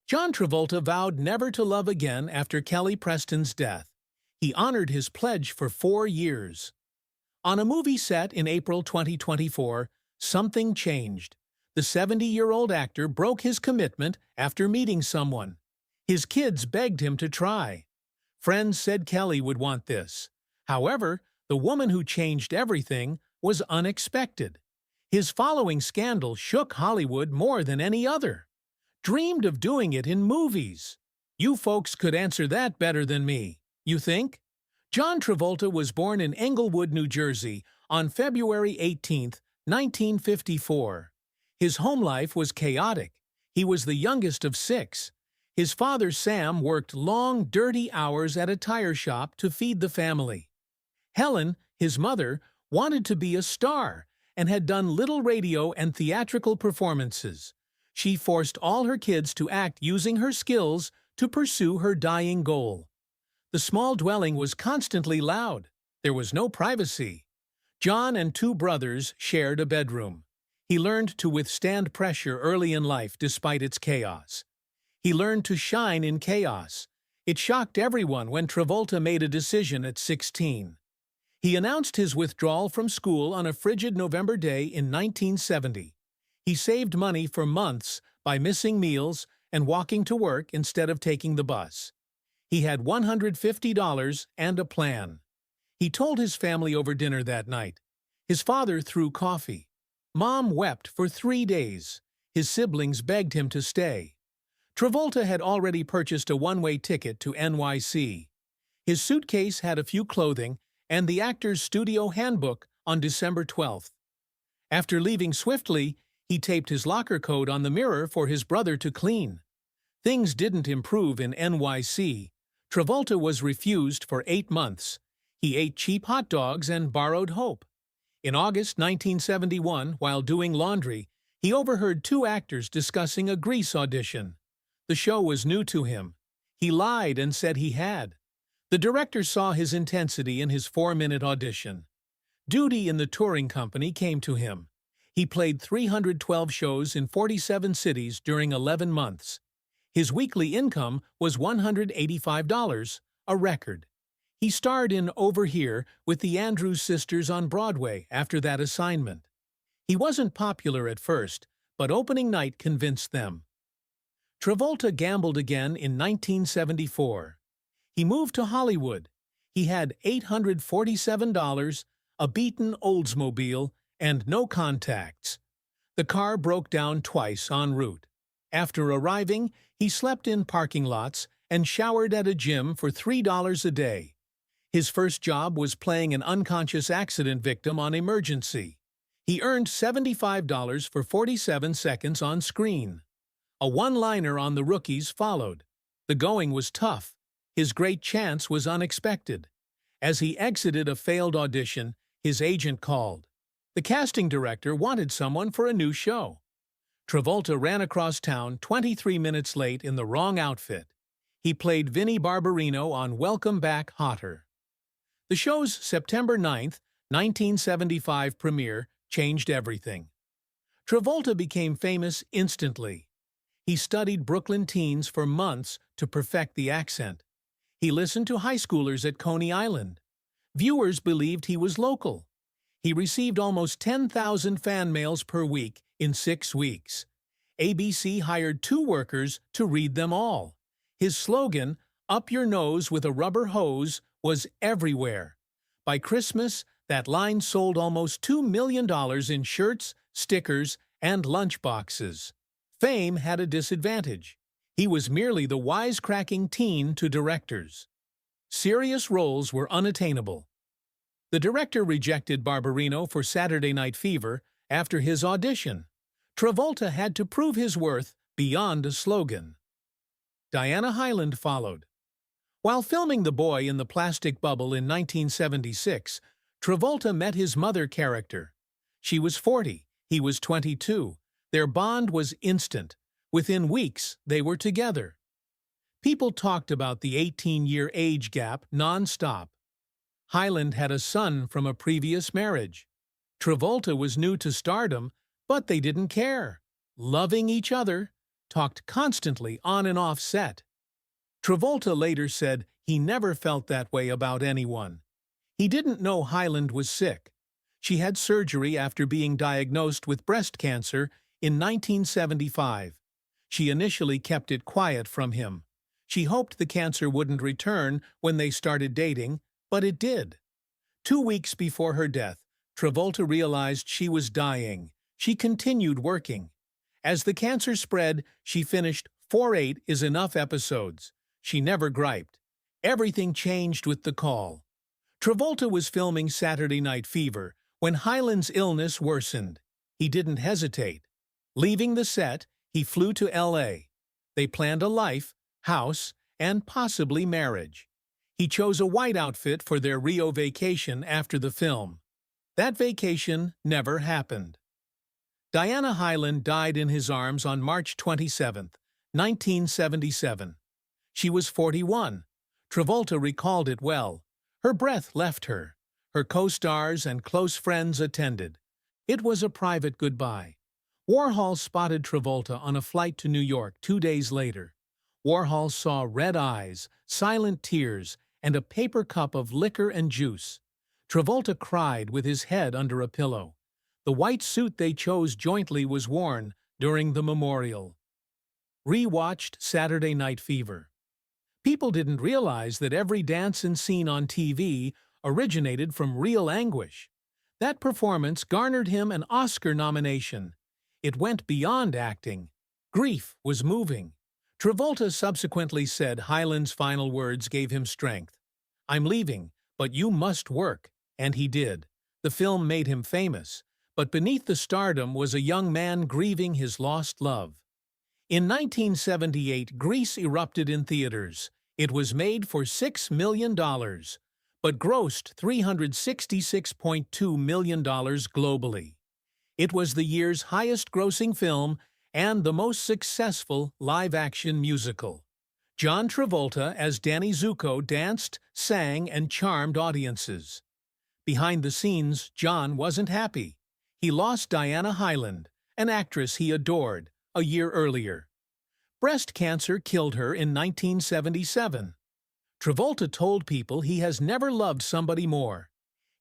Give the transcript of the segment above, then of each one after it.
John Travolta vowed never to love again after Kelly Preston's death. He honored his pledge for 4 years. On a movie set in April 2024, something changed. The 70-year-old actor broke his commitment after meeting someone. His kids begged him to try. Friends said Kelly would want this. However, the woman who changed everything was unexpected. His following scandal shook Hollywood more than any other. Dreamed of doing it in movies. You folks could answer that better than me, you think? John Travolta was born in Englewood, New Jersey, on February 18, 1954. His home life was chaotic. He was the youngest of 6. His father, Sam, worked long, dirty hours at a tire shop to feed the family. Helen, his mother, wanted to be a star and had done little radio and theatrical performances. She forced all her kids to act using her skills to pursue her dying goal. The small dwelling was constantly loud. There was no privacy. John and 2 brothers shared a bedroom. He learned to withstand pressure early in life despite its chaos. He learned to shine in chaos. It shocked everyone when Travolta made a decision at 16. He announced his withdrawal from school on a frigid November day in 1970. He saved money for months by missing meals and walking to work instead of taking the bus. He had $150 and a plan. He told his family over dinner that night. His father threw coffee. Mom wept for 3 days. His siblings begged him to stay. Travolta had already purchased a one-way ticket to NYC. His suitcase had a few clothing and the actor's studio handbook on December 12th. After leaving swiftly, he taped his locker coat on the mirror for his brother to clean. Things didn't improve in NYC. Travolta was refused for 8 months. He ate cheap hot dogs and borrowed hope. In August 1971, while doing laundry, he overheard 2 actors discussing a Grease audition. The show was new to him. He lied and said he had. The director saw his intensity in his 4-minute audition. Duty in the touring company came to him. He played 312 shows in 47 cities during 11 months. His weekly income was $185, a record. He starred in Over Here with the Andrews Sisters on Broadway after that assignment. He wasn't popular at first, but opening night convinced them. Travolta gambled again in 1974. He moved to Hollywood. He had $847, a beaten Oldsmobile, and no contacts. The car broke down twice en route. After arriving, he slept in parking lots and showered at a gym for $3 a day. His first job was playing an unconscious accident victim on Emergency. He earned $75 for 47 seconds on screen. A one-liner on The Rookies followed. The going was tough. His great chance was unexpected. As he exited a failed audition, his agent called. The casting director wanted someone for a new show. Travolta ran across town 23 minutes late in the wrong outfit. He played Vinnie Barbarino on Welcome Back, Hotter. The show's September 9, 1975 premiere changed everything. Travolta became famous instantly. He studied Brooklyn teens for months to perfect the accent. He listened to high schoolers at Coney Island. Viewers believed he was local. He received almost 10,000 fan mails per week in 6 weeks. ABC hired 2 workers to read them all. His slogan, "Up your nose with a rubber hose," was everywhere. By Christmas, that line sold almost $2 million in shirts, stickers, and lunchboxes. Fame had a disadvantage. He was merely the wisecracking teen to directors. Serious roles were unattainable. The director rejected Barbarino for Saturday Night Fever after his audition. Travolta had to prove his worth beyond a slogan. Diana Hyland followed. While filming The Boy in the Plastic Bubble in 1976, Travolta met his mother character. She was 40, he was 22. Their bond was instant. Within weeks, they were together. People talked about the 18-year age gap non-stop. Hyland had a son from a previous marriage. Travolta was new to stardom, but they didn't care. Loving each other, talked constantly on and off set. Travolta later said he never felt that way about anyone. He didn't know Hyland was sick. She had surgery after being diagnosed with breast cancer in 1975. She initially kept it quiet from him. She hoped the cancer wouldn't return when they started dating, but it did. 2 weeks before her death, Travolta realized she was dying. She continued working. As the cancer spread, she finished 4 is enough episodes. She never griped. Everything changed with the call. Travolta was filming Saturday Night Fever when Hyland's illness worsened. He didn't hesitate. Leaving the set, he flew to L.A. They planned a life, house, and possibly marriage. He chose a white outfit for their Rio vacation after the film. That vacation never happened. Diana Hyland died in his arms on March 27, 1977. She was 41. Travolta recalled it well. Her breath left her. Her co-stars and close friends attended. It was a private goodbye. Warhol spotted Travolta on a flight to New York 2 days later. Warhol saw red eyes, silent tears, and a paper cup of liquor and juice. Travolta cried with his head under a pillow. The white suit they chose jointly was worn during the memorial. Rewatched Saturday Night Fever. People didn't realize that every dance and scene on TV originated from real anguish. That performance garnered him an Oscar nomination. It went beyond acting. Grief was moving. Travolta subsequently said Hyland's final words gave him strength. "I'm leaving, but you must work," and he did. The film made him famous, but beneath the stardom was a young man grieving his lost love. In 1978, Grease erupted in theaters. It was made for $6 million, but grossed $366.2 million globally. It was the year's highest-grossing film and the most successful live-action musical. John Travolta as Danny Zuko danced, sang, and charmed audiences. Behind the scenes, John wasn't happy. He lost Diana Hyland, an actress he adored, a year earlier. Breast cancer killed her in 1977. Travolta told people he has never loved somebody more.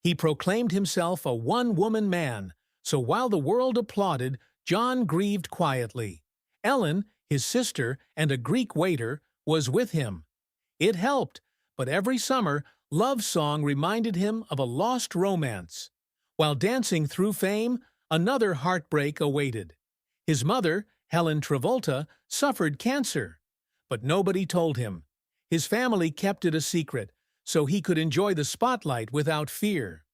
He proclaimed himself a one-woman man, so while the world applauded, John grieved quietly. Ellen, his sister, and a Greek waiter, was with him. It helped, but every summer, Love Song reminded him of a lost romance. While dancing through fame, another heartbreak awaited. His mother, Helen Travolta, suffered cancer, but nobody told him. His family kept it a secret, so he could enjoy the spotlight without fear.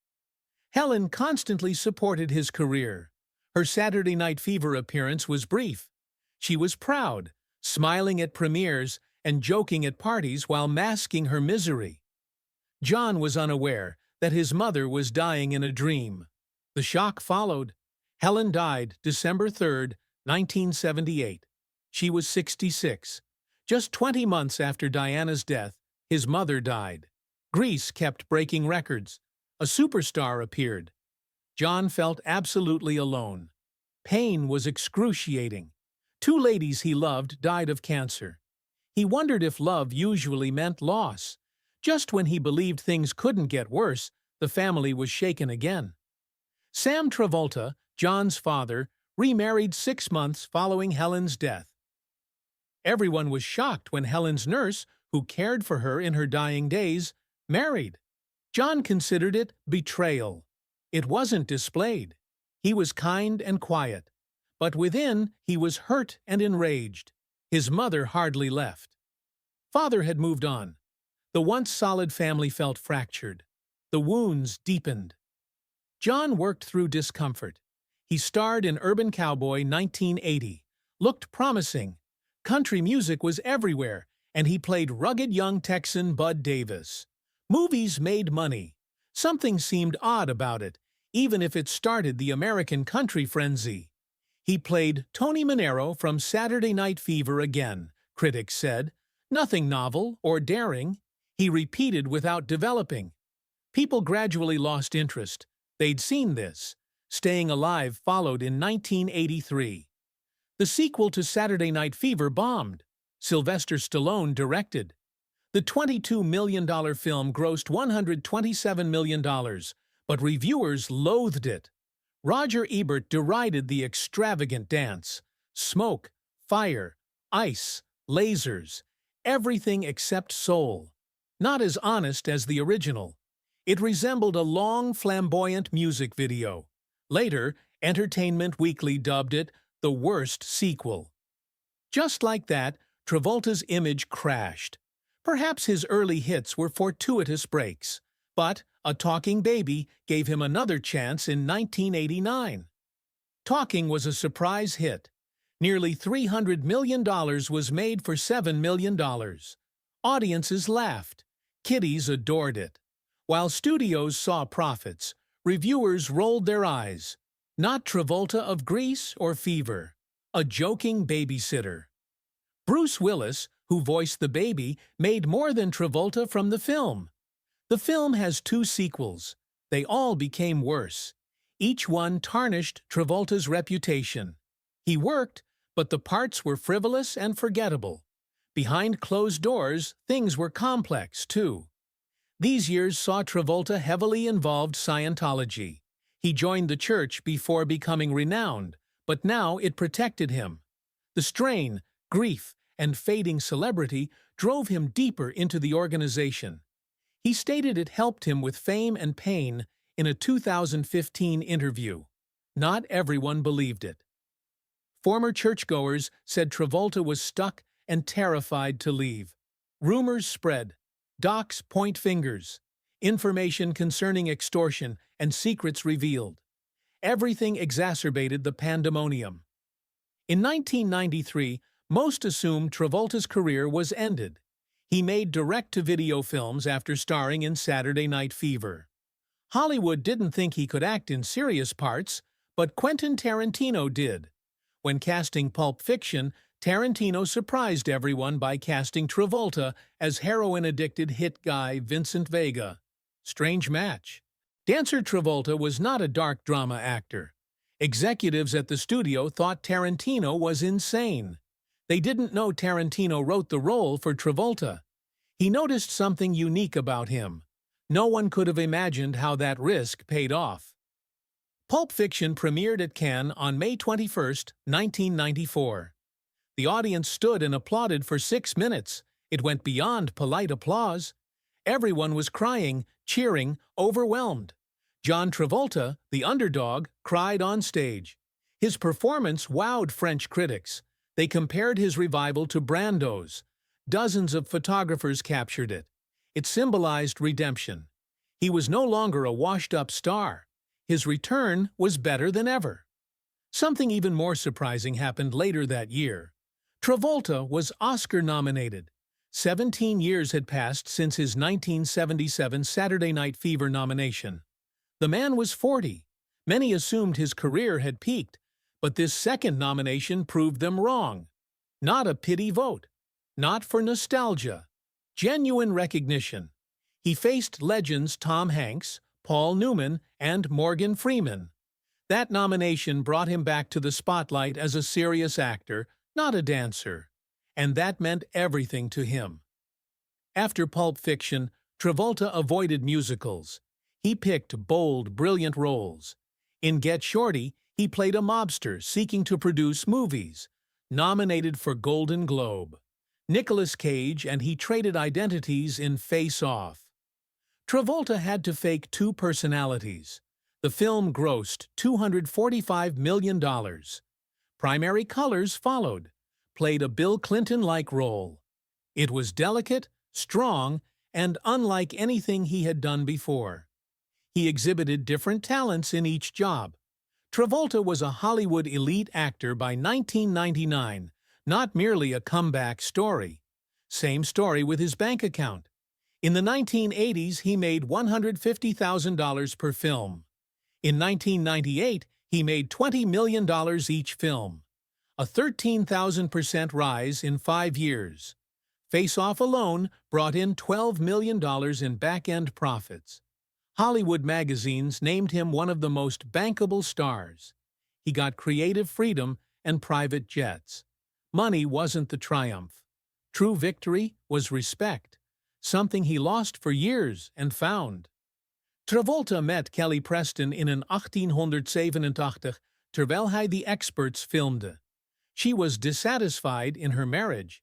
Helen constantly supported his career. Her Saturday Night Fever appearance was brief. She was proud, smiling at premieres and joking at parties while masking her misery. John was unaware that his mother was dying in a dream. The shock followed. Helen died December 3, 1978. She was 66. Just 20 months after Diana's death, his mother died. Grease kept breaking records. A superstar appeared. John felt absolutely alone. Pain was excruciating. 2 ladies he loved died of cancer. He wondered if love usually meant loss. Just when he believed things couldn't get worse, the family was shaken again. Sam Travolta, John's father, remarried 6 months following Helen's death. Everyone was shocked when Helen's nurse, who cared for her in her dying days, married. John considered it betrayal. It wasn't displayed. He was kind and quiet. But within, he was hurt and enraged. His mother hardly left. Father had moved on. The once solid family felt fractured. The wounds deepened. John worked through discomfort. He starred in Urban Cowboy 1980, looked promising. Country music was everywhere, and he played rugged young Texan Bud Davis. Movies made money. Something seemed odd about it, even if it started the American country frenzy. He played Tony Manero from Saturday Night Fever again, critics said. Nothing novel or daring. He repeated without developing. People gradually lost interest. They'd seen this. Staying Alive followed in 1983. The sequel to Saturday Night Fever bombed. Sylvester Stallone directed. The $22 million film grossed $127 million, but reviewers loathed it. Roger Ebert derided the extravagant dance. Smoke, fire, ice, lasers, everything except soul. Not as honest as the original. It resembled a long, flamboyant music video. Later, Entertainment Weekly dubbed it the worst sequel. Just like that, Travolta's image crashed. Perhaps his early hits were fortuitous breaks, but A Talking Baby gave him another chance in 1989. Talking was a surprise hit. Nearly $300 million was made for $7 million. Audiences laughed. Kiddies adored it. While studios saw profits, reviewers rolled their eyes. Not Travolta of Grease or Fever. A joking babysitter. Bruce Willis, who voiced the baby, made more than Travolta from the film. The film has 2 sequels. They all became worse. Each one tarnished Travolta's reputation. He worked, but the parts were frivolous and forgettable. Behind closed doors, things were complex, too. These years saw Travolta heavily involved Scientology. He joined the church before becoming renowned, but now it protected him. The strain, grief, and fading celebrity drove him deeper into the organization. He stated it helped him with fame and pain in a 2015 interview. Not everyone believed it. Former churchgoers said Travolta was stuck and terrified to leave. Rumors spread. Docs point fingers. Information concerning extortion and secrets revealed. Everything exacerbated the pandemonium. In 1993, most assumed Travolta's career was ended. He made direct-to-video films after starring in Saturday Night Fever. Hollywood didn't think he could act in serious parts, but Quentin Tarantino did. When casting Pulp Fiction, Tarantino surprised everyone by casting Travolta as heroin-addicted hit guy Vincent Vega. Strange match. Dancer Travolta was not a dark drama actor. Executives at the studio thought Tarantino was insane. They didn't know Tarantino wrote the role for Travolta. He noticed something unique about him. No one could have imagined how that risk paid off. Pulp Fiction premiered at Cannes on May 21, 1994. The audience stood and applauded for 6 minutes. It went beyond polite applause. Everyone was crying, cheering, overwhelmed. John Travolta, the underdog, cried on stage. His performance wowed French critics. They compared his revival to Brando's. Dozens of photographers captured it. It symbolized redemption. He was no longer a washed-up star. His return was better than ever. Something even more surprising happened later that year. Travolta was Oscar-nominated. 17 years had passed since his 1977 Saturday Night Fever nomination. The man was 40. Many assumed his career had peaked, but this second nomination proved them wrong. Not a pity vote. Not for nostalgia. Genuine recognition. He faced legends Tom Hanks, Paul Newman, and Morgan Freeman. That nomination brought him back to the spotlight as a serious actor, not a dancer. And that meant everything to him. After Pulp Fiction, Travolta avoided musicals. He picked bold, brilliant roles. In Get Shorty, he played a mobster seeking to produce movies, nominated for Golden Globe. Nicolas Cage and he traded identities in Face Off. Travolta had to fake 2 personalities. The film grossed $245 million. Primary Colors followed, played a Bill Clinton-like role. It was delicate, strong, and unlike anything he had done before. He exhibited different talents in each job. Travolta was a Hollywood elite actor by 1999, not merely a comeback story. Same story with his bank account. In the 1980s, he made $150,000 per film. In 1998, he made $20 million each film. A 13,000% rise in 5 years. Face Off alone brought in $12 million in back-end profits. Hollywood magazines named him one of the most bankable stars. He got creative freedom and private jets. Money wasn't the triumph. True victory was respect, something he lost for years and found. Travolta met Kelly Preston in een 1887 terwijl hij the experts filmde. She was dissatisfied in her marriage.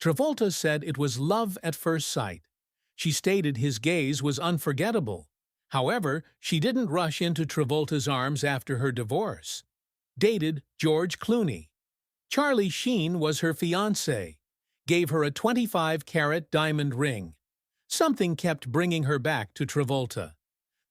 Travolta said it was love at first sight. She stated his gaze was unforgettable. However, she didn't rush into Travolta's arms after her divorce. Dated George Clooney. Charlie Sheen was her fiancé. Gave her a 25-carat diamond ring. Something kept bringing her back to Travolta.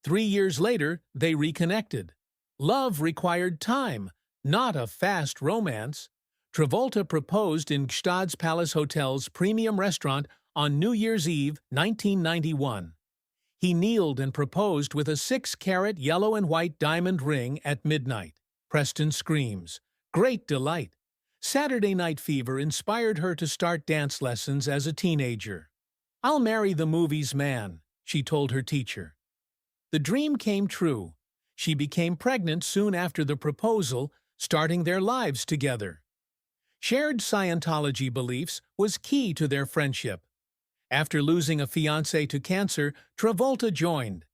3 years later, they reconnected. Love required time, not a fast romance. Travolta proposed in Gstaad's Palace Hotel's premium restaurant on New Year's Eve, 1991. He kneeled and proposed with a 6-carat yellow and white diamond ring at midnight. Preston screams. Great delight. Saturday Night Fever inspired her to start dance lessons as a teenager. I'll marry the movie's man, she told her teacher. The dream came true. She became pregnant soon after the proposal, starting their lives together. Shared Scientology beliefs was key to their friendship. After losing a fiancé to cancer, Travolta joined.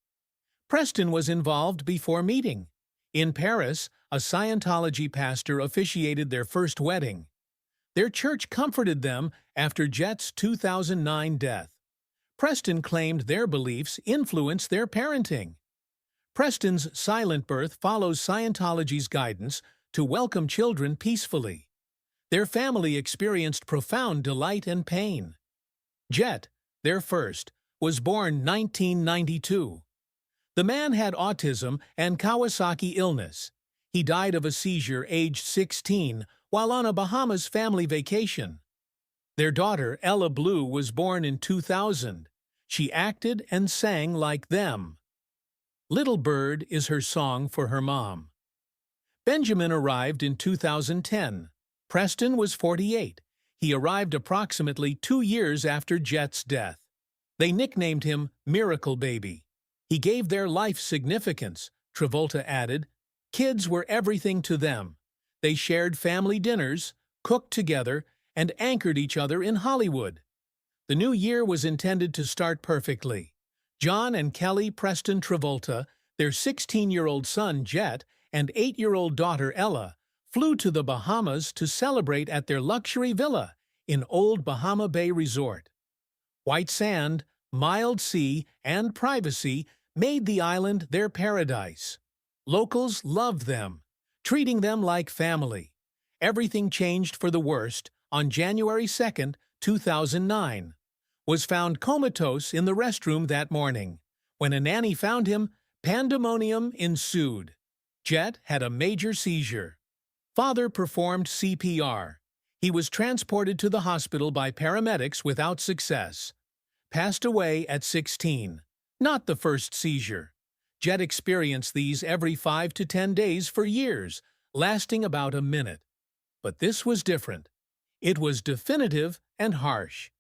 Preston was involved before meeting. In Paris, a Scientology pastor officiated their first wedding. Their church comforted them after Jet's 2009 death. Preston claimed their beliefs influenced their parenting. Preston's silent birth follows Scientology's guidance to welcome children peacefully. Their family experienced profound delight and pain. Jet, their first, was born 1992. The man had autism and Kawasaki illness. He died of a seizure aged 16 while on a Bahamas family vacation. Their daughter, Ella Blue, was born in 2000. She acted and sang like them. Little Bird is her song for her mom. Benjamin arrived in 2010. Preston was 48. He arrived approximately 2 years after Jet's death. They nicknamed him Miracle Baby. He gave their life significance, Travolta added. Kids were everything to them. They shared family dinners, cooked together, and anchored each other in Hollywood. The new year was intended to start perfectly. John and Kelly Preston Travolta, their 16-year-old son Jet, and 8-year-old daughter Ella, flew to the Bahamas to celebrate at their luxury villa in Old Bahama Bay Resort. White sand, mild sea, and privacy made the island their paradise. Locals loved them, treating them like family. Everything changed for the worst on January 2, 2009. Was found comatose in the restroom that morning. When a nanny found him, pandemonium ensued. Jet had a major seizure. Father performed CPR. He was transported to the hospital by paramedics without success. Passed away at 16. Not the first seizure. Jet experienced these every 5 to 10 days for years, lasting about a minute. But this was different. It was definitive and harsh.